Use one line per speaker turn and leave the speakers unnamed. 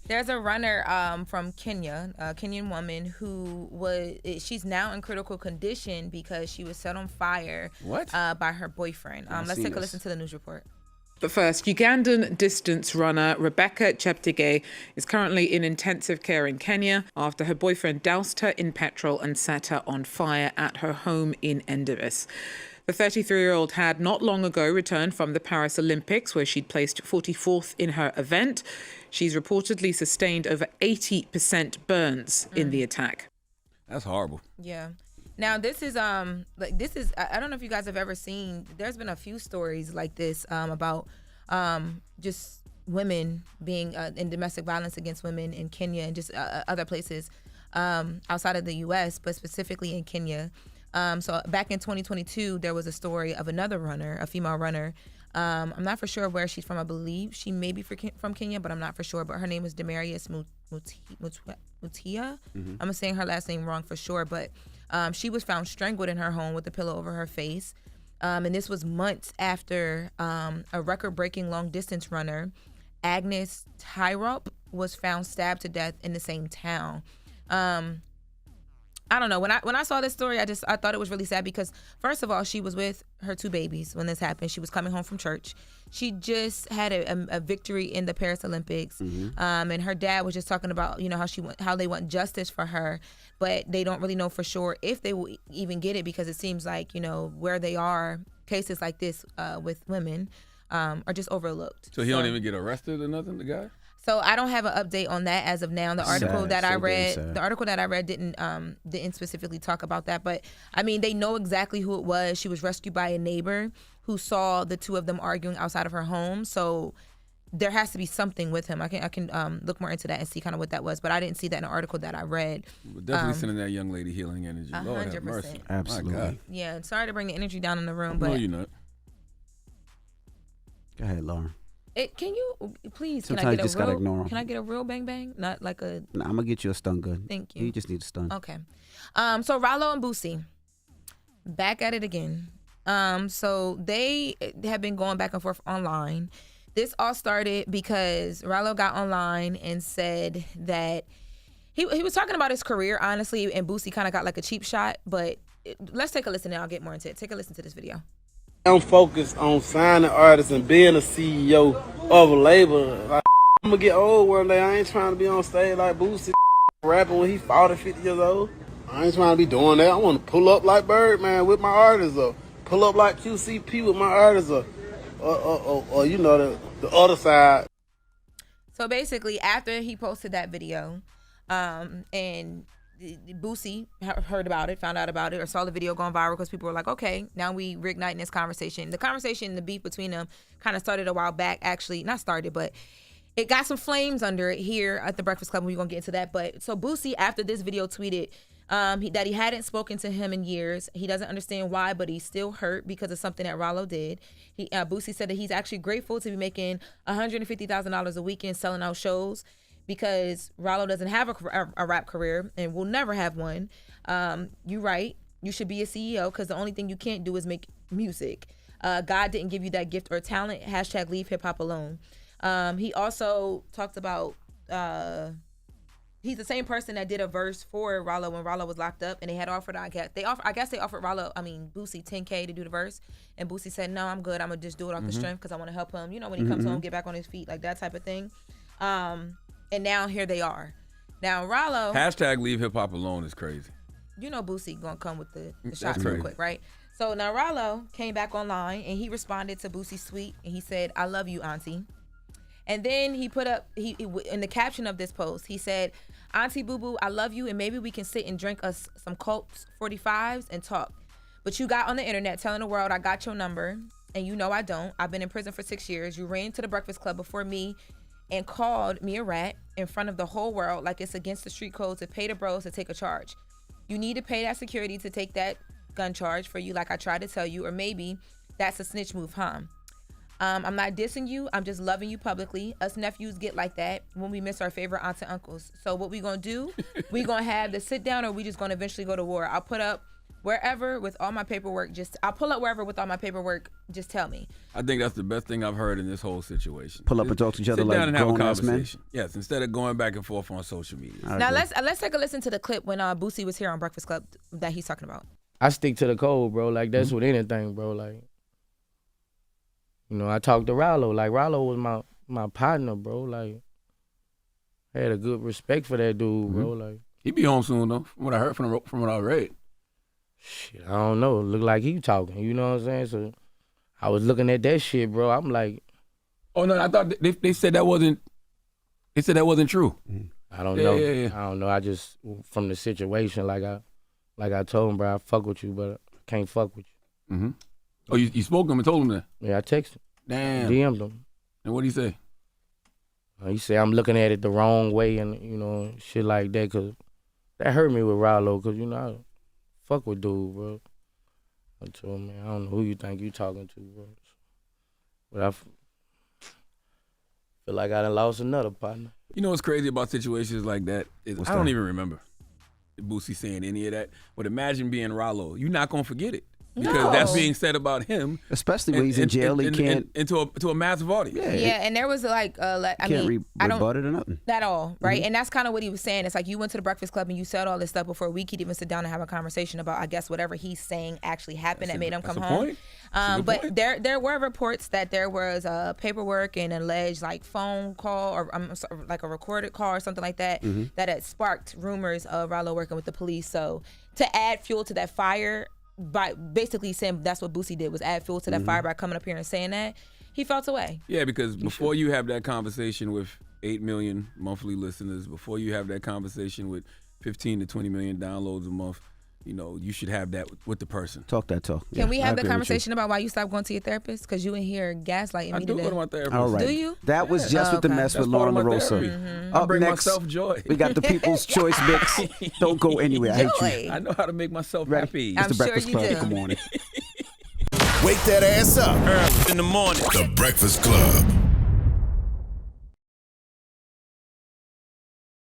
There's a runner from Kenya, a Kenyan woman she's now in critical condition because she was set on fire by her boyfriend. Let's take a listen to the news report.
But first, Ugandan distance runner Rebecca Cheptegei is currently in intensive care in Kenya after her boyfriend doused her in petrol and set her on fire at her home in Endavis. The 33-year-old had not long ago returned from the Paris Olympics, where she'd placed 44th in her event. She's reportedly sustained over 80% burns in the attack.
That's horrible.
Yeah. Now this is I don't know if you guys have ever seen. There's been a few stories like this about just women being in domestic violence against women in Kenya and just other places outside of the U.S., but specifically in Kenya. So back in 2022, there was a story of another runner, a female runner. I'm not for sure where she's from. I believe she may be from Kenya, but I'm not for sure. But her name is Demarius Mutia. I'm saying her last name wrong for sure. But she was found strangled in her home with a pillow over her face. And this was months after a record-breaking long-distance runner, Agnes Tyrop, was found stabbed to death in the same town. I don't know. When I saw this story, I thought it was really sad because, first of all, she was with her 2 babies when this happened. She was coming home from church. She just had a victory in the Paris Olympics, and her dad was just talking about how they want justice for her, but they don't really know for sure if they will even get it because it seems like where they are, cases like this with women are just overlooked.
So he don't even get arrested or nothing, the guy?
So I don't have an update on that as of now. The article that I read didn't specifically talk about that, but I mean they know exactly who it was. She was rescued by a neighbor who saw the 2 of them arguing outside of her home. So there has to be something with him. I can look more into that and see kind of what that was, but I didn't see that in the article that I read.
We're definitely sending that young lady healing energy. 100%. Lord have mercy.
Absolutely.
Yeah, sorry to bring the energy down in the room, but
no, you're not.
Go ahead, Lauren.
Can you please?
Sometimes you just gotta ignore them.
Can I get a real bang bang? Not like a.
Nah, I'm gonna get you a stun gun.
Thank you.
You just need a stun.
Okay. So Ralo and Boosie, back at it again. So they have been going back and forth online. This all started because Ralo got online and said that he was talking about his career, honestly, and Boosie kind of got like a cheap shot. But let's take a listen and I'll get more into it. Take a listen to this video.
I'm focused on signing artists and being a CEO of a label. Like, I'm gonna get old one day. I ain't trying to be on stage like Boosie rapping when he 40, 50 years old. I ain't trying to be doing that. I want to pull up like Birdman with my artists, or pull up like QCP with my artists, or the other side.
So basically, after he posted that video, and Boosie heard about it, found out about it, or saw the video going viral because people were like, okay, now we reigniting this conversation. The beef between them kind of started a while back. Actually, not started, but it got some flames under it here at the Breakfast Club. We're going to get into that. But so Boosie, after this video, tweeted that he hadn't spoken to him in years. He doesn't understand why, but he's still hurt because of something that Ralo did. Boosie said that he's actually grateful to be making $150,000 a weekend selling out shows, because Ralo doesn't have a rap career and will never have one. You're right. You should be a CEO because the only thing you can't do is make music. God didn't give you that gift or talent. # leave hip hop alone. He also talked about he's the same person that did a verse for Ralo when Ralo was locked up, and they had offered I guess they offered Boosie $10K to do the verse, and Boosie said no, I'm good. I'm gonna just do it off the strength because I want to help him. When he comes home, get back on his feet, like that type of thing. And now here they are. Now Ralo
# leave hip hop alone is crazy.
Boosie gonna come with the shots real quick, right? So now Ralo came back online and he responded to Boosie's tweet and he said, "I love you, Auntie." And then he put up in the caption of this post, he said, "Auntie Boo Boo, I love you, and maybe we can sit and drink us some Colts 45s and talk. But you got on the internet telling the world I got your number, and I don't. I've been in prison for 6 years. You ran to the Breakfast Club before me and called me a rat in front of the whole world like it's against the street code to pay the bros to take a charge. You need to pay that security to take that gun charge for you like I tried to tell you, or maybe that's a snitch move, huh? I'm not dissing you. I'm just loving you publicly. Us nephews get like that when we miss our favorite aunts and uncles. So what we gonna do? We gonna have the sit down, or we just gonna eventually go to war? I'll put up wherever with all my paperwork. I'll pull up wherever with all my paperwork. Just tell me.
I think that's the best thing I've heard in this whole situation.
Pull up and talk to each other
Sit
like
down and have a
grown-ass men.
conversation. Yes, instead of going back and forth on social media.
Now let's take a listen to the clip when Boosie was here on Breakfast Club that he's talking about.
I stick to the code, bro. Like, that's with anything, bro. Like, you know, I talked to Ralo. Like, Ralo was my partner, bro. Like, I had a good respect for that dude, bro. Like,
He be home soon, though, from what I heard, from what I read.
shit, I don't know. Look like he talking, you know what I'm saying? So, I was looking at that shit, bro. I'm like...
Oh, no, I thought they said that wasn't... They said that wasn't true.
I don't know.
Yeah.
I don't know. I just, from the situation, like I told him, bro, I fuck with you, but I can't fuck with you.
Mm-hmm. Oh, you spoke to him and told him that?
Yeah, I texted him.
Damn.
DM'd him.
And what'd he say?
He said I'm looking at it the wrong way and, you know, shit like that, because that hurt me with Ralo, because, you know, I fuck with dude, bro. I told him, man, I don't know who you think you talking to, bro. But I feel like I done lost another partner.
You know what's crazy about situations like that is I don't even remember Boosie saying any of that. But imagine being Ralo. You're not going to forget it. Because that's being said about him.
Especially when he's in jail, he can't...
Into a massive audience.
Yeah, and there was like, I mean, I don't...
rebut it or nothing.
At all, right? And that's kind of what he was saying. It's like you went to the Breakfast Club and you said all this stuff before we could even sit down and have a conversation about, I guess, whatever he's saying actually happened that made him come home. But there were reports that there was paperwork and alleged like phone call or like a recorded call or something like that that had sparked rumors of Ralo working with the police. So to add fuel to that fire, by basically saying that's what Boosie did was add fuel to that fire by coming up here and saying that, he felt away.
Yeah, because before you have that conversation with 8 million monthly listeners, before you have that conversation with 15 to 20 million downloads a month, you know, you should have that with the person.
Talk that talk.
Can we have the conversation about why you stopped going to your therapist? Because you in here gaslighting me
I do
today.
go to my therapist.
All right.
Do you?
That was Jess with the Mess with Lauren LaRosa.
I
Up
bring
next,
myself joy.
we got the People's Choice Mix. Don't go anywhere. I hate
Joy.
you.
I know how to make myself happy.
I'm
It's the
sure
Breakfast
you
Club.
do.
Good morning.
Wake that ass up
Early in the morning.
The Breakfast Club.